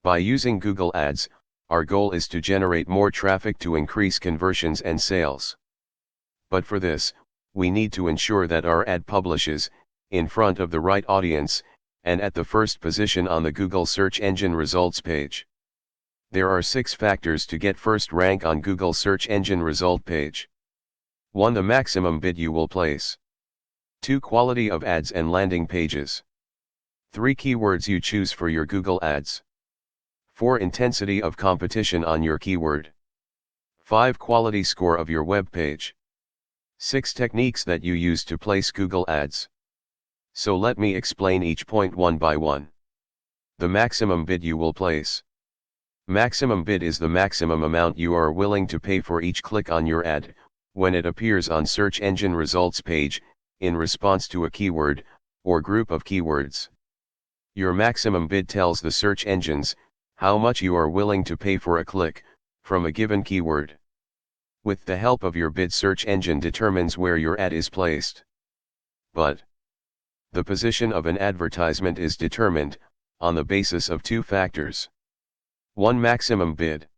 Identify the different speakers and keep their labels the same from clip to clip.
Speaker 1: By using Google Ads, our goal is to generate more traffic to increase conversions and sales. But for this, we need to ensure that our ad publishes in front of the right audience, and at the first position on the Google search engine results page. There are 6 factors to get first rank on Google search engine result page. 1. The maximum bid you will place. 2. Quality of ads and landing pages. 3. Keywords you choose for your Google ads. 4. Intensity of competition on your keyword. 5. Quality score of your web page. 6. Techniques that you use to place Google ads. So let me explain each point one by one. The maximum bid you will place. Maximum bid is the maximum amount you are willing to pay for each click on your ad, when it appears on search engine results page, in response to a keyword, or group of keywords. Your maximum bid tells the search engines how much you are willing to pay for a click, from a given keyword. With the help of your bid, search engine determines where your ad is placed. But the position of an advertisement is determined on the basis of 2 factors. 1. Maximum bid.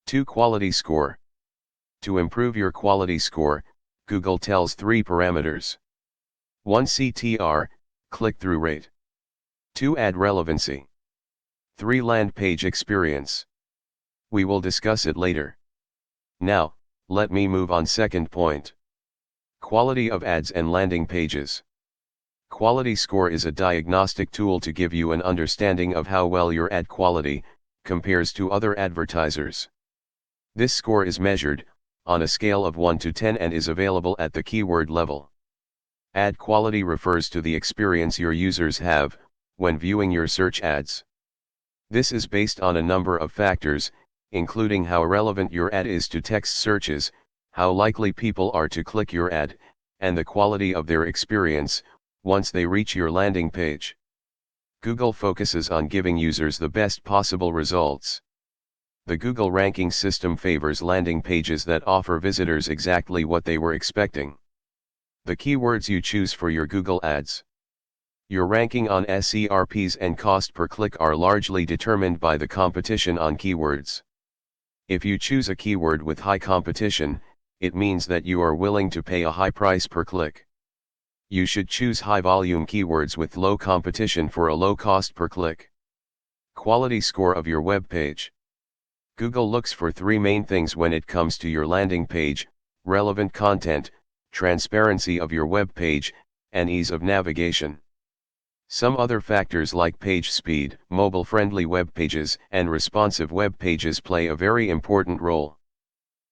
Speaker 1: 2. Quality score. To improve your quality score, Google tells 3 parameters. 1. CTR, click-through rate. 2. Ad relevancy. 3. Land page experience. We will discuss it later. Now, let me move on. Second point. Quality of ads and landing pages. Quality score is a diagnostic tool to give you an understanding of how well your ad quality compares to other advertisers. This score is measured on a scale of 1 to 10 and is available at the keyword level. Ad quality refers to the experience your users have when viewing your search ads. This is based on a number of factors, including how relevant your ad is to text searches, how likely people are to click your ad, and the quality of their experience once they reach your landing page. Google focuses on giving users the best possible results. The Google ranking system favors landing pages that offer visitors exactly what they were expecting. The keywords you choose for your Google ads. Your ranking on SERPs and cost per click are largely determined by the competition on keywords. If you choose a keyword with high competition, it means that you are willing to pay a high price per click. You should choose high-volume keywords with low competition for a low cost per click. Quality score of your web page. Google looks for 3 main things when it comes to your landing page: relevant content, transparency of your web page, and ease of navigation. Some other factors like page speed, mobile-friendly web pages, and responsive web pages play a very important role.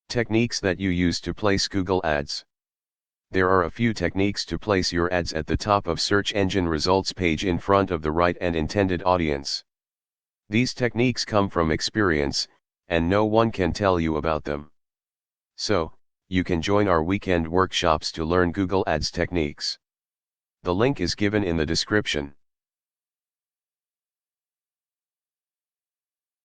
Speaker 1: Techniques that you use to place Google ads. There are a few techniques to place your ads at the top of search engine results page in front of the right and intended audience. These techniques come from experience, and no one can tell you about them. So, you can join our weekend workshops to learn Google Ads techniques. The link is given in the description.